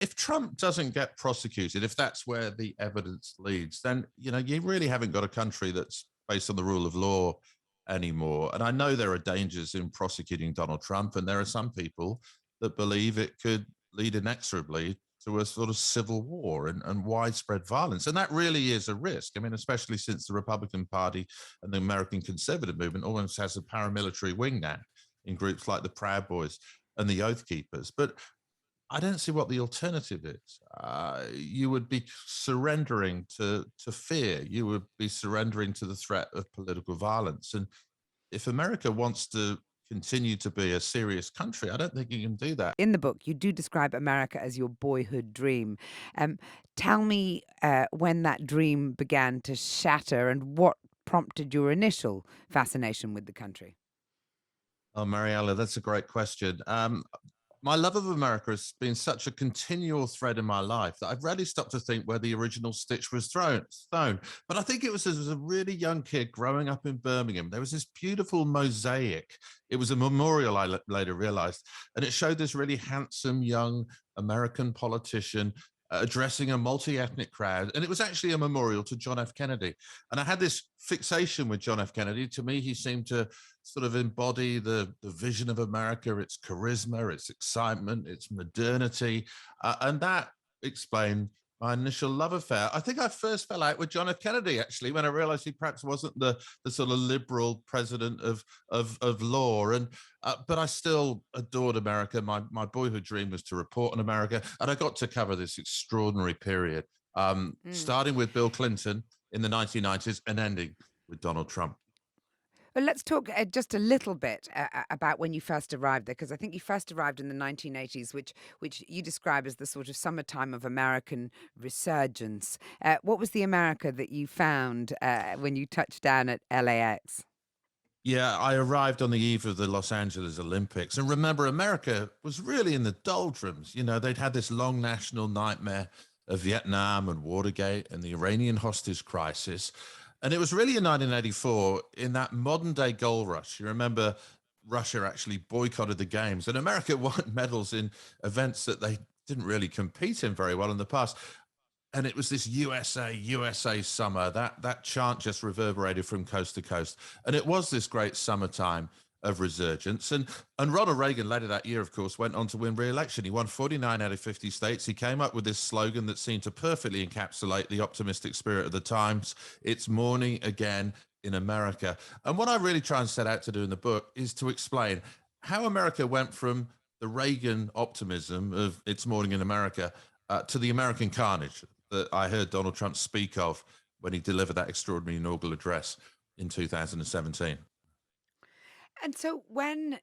if Trump doesn't get prosecuted, if that's where the evidence leads, then you really haven't got a country that's based on the rule of law anymore. And I know there are dangers in prosecuting Donald Trump, and there are some people that believe it could lead inexorably to a sort of civil war and widespread violence. And that really is a risk. I mean, especially since the Republican Party and the American conservative movement almost has a paramilitary wing now in groups like the Proud Boys and the Oath Keepers. But I don't see what the alternative is. You would be surrendering to fear. You would be surrendering to the threat of political violence. And if America wants to continue to be a serious country, I don't think you can do that. In the book, you do describe America as your boyhood dream. Um, Tell me when that dream began to shatter and what prompted your initial fascination with the country. Oh, Mariella, that's a great question. My love of America has been such a continual thread in my life that I've rarely stopped to think where the original stitch was thrown. But I think it was as a really young kid growing up in Birmingham. There was this beautiful mosaic. It was a memorial, later realized, and it showed this really handsome young American politician addressing a multi-ethnic crowd. And it was actually a memorial to John F. Kennedy. And I had this fixation with John F. Kennedy. To me, he seemed to sort of embody the vision of America, its charisma, its excitement, its modernity. And that explained my initial love affair. I think I first fell out with John F. Kennedy, actually, when I realized he perhaps wasn't the sort of liberal president of law. And but I still adored America. My boyhood dream was to report on America. And I got to cover this extraordinary period, Mm. starting with Bill Clinton in the 1990s and ending with Donald Trump. Well, let's talk just a little bit about when you first arrived there, because I think you first arrived in the 1980s, which you describe as the sort of summertime of American resurgence. What was the America that you found when you touched down at LAX? Yeah, I arrived on the eve of the Los Angeles Olympics. And remember, America was really in the doldrums. They'd had this long national nightmare of Vietnam and Watergate and the Iranian hostage crisis. And it was really in 1984, in that modern day gold rush. You remember Russia actually boycotted the games, and America won medals in events that they didn't really compete in very well in the past. And it was this USA, USA summer. That chant just reverberated from coast to coast. And it was this great summertime of resurgence. And Ronald Reagan later that year, of course, went on to win re-election. He won 49 out of 50 states. He came up with this slogan that seemed to perfectly encapsulate the optimistic spirit of the times. It's morning again in America. And what I really try and set out to do in the book is to explain how America went from the Reagan optimism of it's morning in America to the American carnage that I heard Donald Trump speak of when he delivered that extraordinary inaugural address in 2017. And so, when,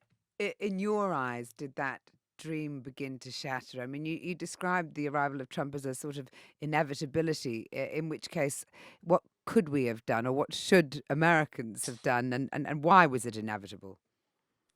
in your eyes, did that dream begin to shatter? I mean, you described the arrival of Trump as a sort of inevitability, in which case, what could we have done, or what should Americans have done, and why was it inevitable?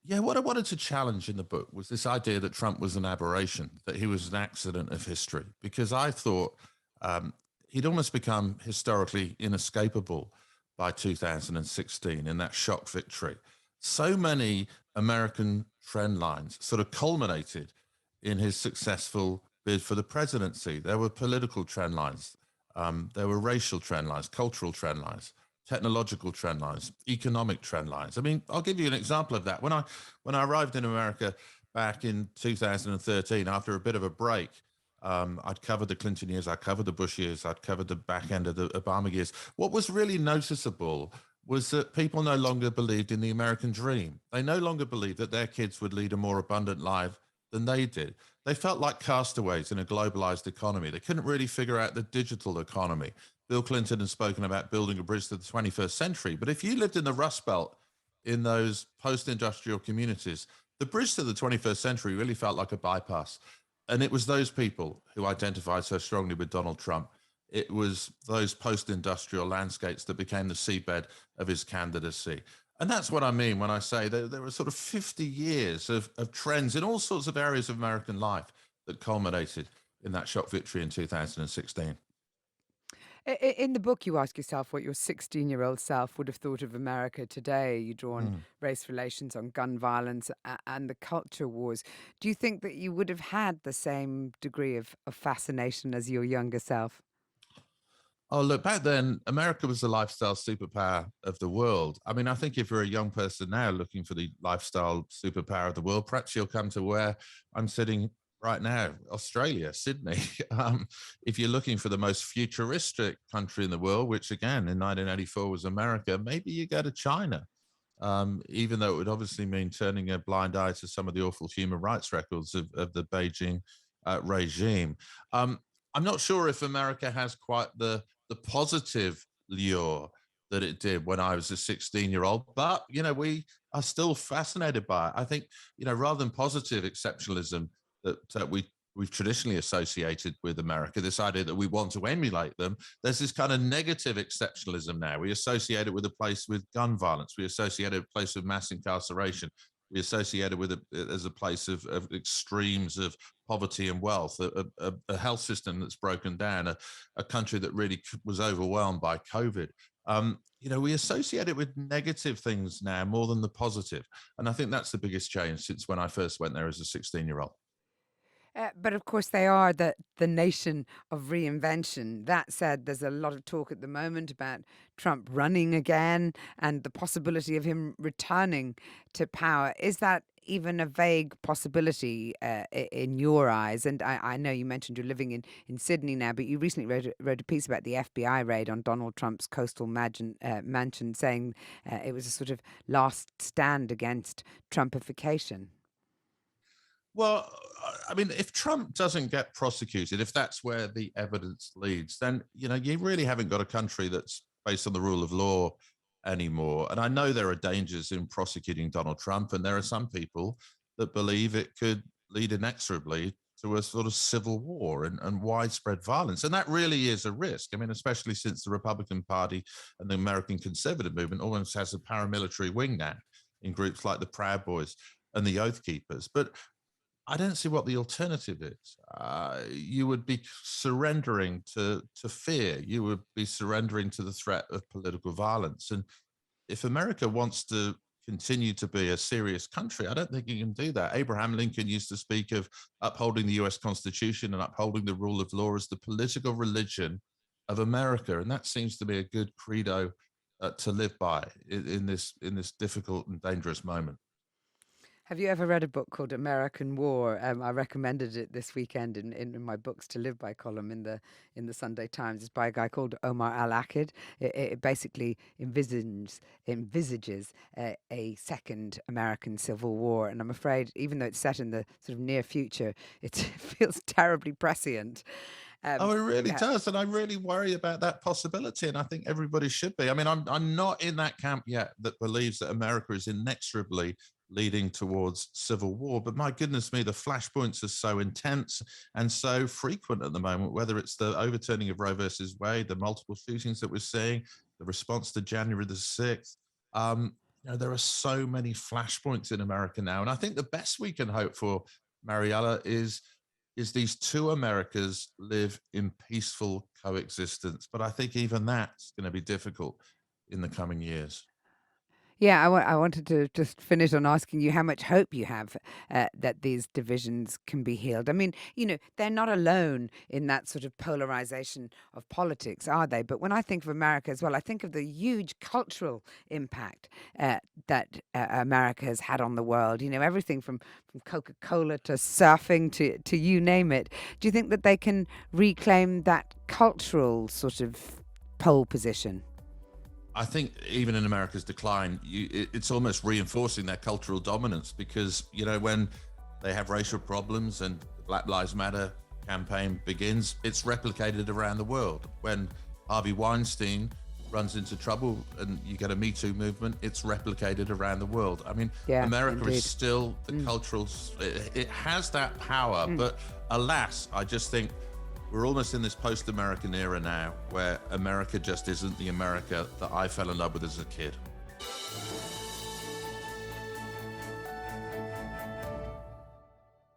Yeah, what I wanted to challenge in the book was this idea that Trump was an aberration, that he was an accident of history, because I thought um, he'd almost become historically inescapable by 2016 in that shock victory. So many American trend lines sort of culminated in his successful bid for the presidency. There were political trend lines, there were racial trend lines, cultural trend lines, technological trend lines, economic trend lines. I mean, I'll give you an example of that. When I arrived in America back in 2013, after a bit of a break, I'd covered the Clinton years, I covered the Bush years, I'd covered the back end of the Obama years. What was really noticeable was that people no longer believed in the American dream. They no longer believed that their kids would lead a more abundant life than they did. They felt like castaways in a globalized economy. They couldn't really figure out the digital economy. Bill Clinton has spoken about building a bridge to the 21st century. But if you lived in the Rust Belt in those post industrial communities, the bridge to the 21st century really felt like a bypass. And it was those people who identified so strongly with Donald Trump. It was those post industrial landscapes that became the seabed of his candidacy. And that's what I mean when I say that there were sort of 50 years of trends in all sorts of areas of American life that culminated in that shock victory in 2016. In the book, you ask yourself what your 16-year-old self would have thought of America today. You draw on Mm. race relations, on gun violence, and the culture wars. Do you think that you would have had the same degree of fascination as your younger self? Oh, look, back then, America was the lifestyle superpower of the world. I mean, I think if you're a young person now looking for the lifestyle superpower of the world, perhaps you'll come to where I'm sitting right now, Australia, Sydney. If you're looking for the most futuristic country in the world, which again in 1984 was America, maybe you go to China. Even though it would obviously mean turning a blind eye to some of the awful human rights records of the Beijing regime. Um, I'm not sure if America has quite the positive lure that it did when I was a 16-year-old, but we are still fascinated by it. I think rather than positive exceptionalism that we've traditionally associated with America, this idea that we want to emulate them, there's this kind of negative exceptionalism now. We associate it with a place with gun violence. We associate it with a place of mass incarceration. We associate it with it as a place of extremes of poverty and wealth, a health system that's broken down, a country that really was overwhelmed by COVID. We associate it with negative things now more than the positive. And I think that's the biggest change since when I first went there as a 16-year-old. But of course, they are the nation of reinvention. That said, there's a lot of talk at the moment about Trump running again and the possibility of him returning to power. Is that even a vague possibility in your eyes? And I know you mentioned you're living in Sydney now, but you recently wrote a piece about the FBI raid on Donald Trump's coastal mansion, saying it was a sort of last stand against Trumpification. Well, I mean, if Trump doesn't get prosecuted, if that's where the evidence leads, then you really haven't got a country that's based on the rule of law anymore. And I know there are dangers in prosecuting Donald Trump, and there are some people that believe it could lead inexorably to a sort of civil war and widespread violence. And that really is a risk. I mean, especially since the Republican Party and the American conservative movement almost has a paramilitary wing now in groups like the Proud Boys and the Oath Keepers. But I don't see what the alternative is. You would be surrendering to fear. You would be surrendering to the threat of political violence. And if America wants to continue to be a serious country, I don't think you can do that. Abraham Lincoln used to speak of upholding the U.S. Constitution and upholding the rule of law as the political religion of America, and that seems to be a good credo to live by in this difficult and dangerous moment. Have you ever read a book called American War? I recommended it this weekend in my Books to Live By column in the Sunday Times. It's by a guy called Omar Al-Akid. It basically envisages a second American Civil War, and I'm afraid, even though it's set in the sort of near future, it feels terribly prescient. Oh, Um, it really yeah, does, and I really worry about that possibility, and I think everybody should be. I mean, I'm not in that camp yet that believes that America is inexorably leading towards civil war. But my goodness me, the flashpoints are so intense and so frequent at the moment. Whether it's the overturning of Roe versus Wade, the multiple shootings that we're seeing, the response to January the 6th. There are so many flashpoints in America now, and I think the best we can hope for, Mariella, is these two Americas live in peaceful coexistence. But I think even that's going to be difficult in the coming years. yeah. I wanted to just finish on asking you how much hope you have that these divisions can be healed. I mean, they're not alone in that sort of polarization of politics, are they? But when I think of America as well, I think of the huge cultural impact that America has had on the world. Everything from Coca-Cola to surfing to you name it. Do you think that they can reclaim that cultural sort of pole position? I think even in America's decline, it's almost reinforcing their cultural dominance because, when they have racial problems and the Black Lives Matter campaign begins, it's replicated around the world. When Harvey Weinstein runs into trouble and you get a Me Too movement, it's replicated around the world. I mean, Yeah, America indeed. is still the cultural, it has that power, but alas, I just think we're almost in this post-American era now where America just isn't the America that I fell in love with as a kid.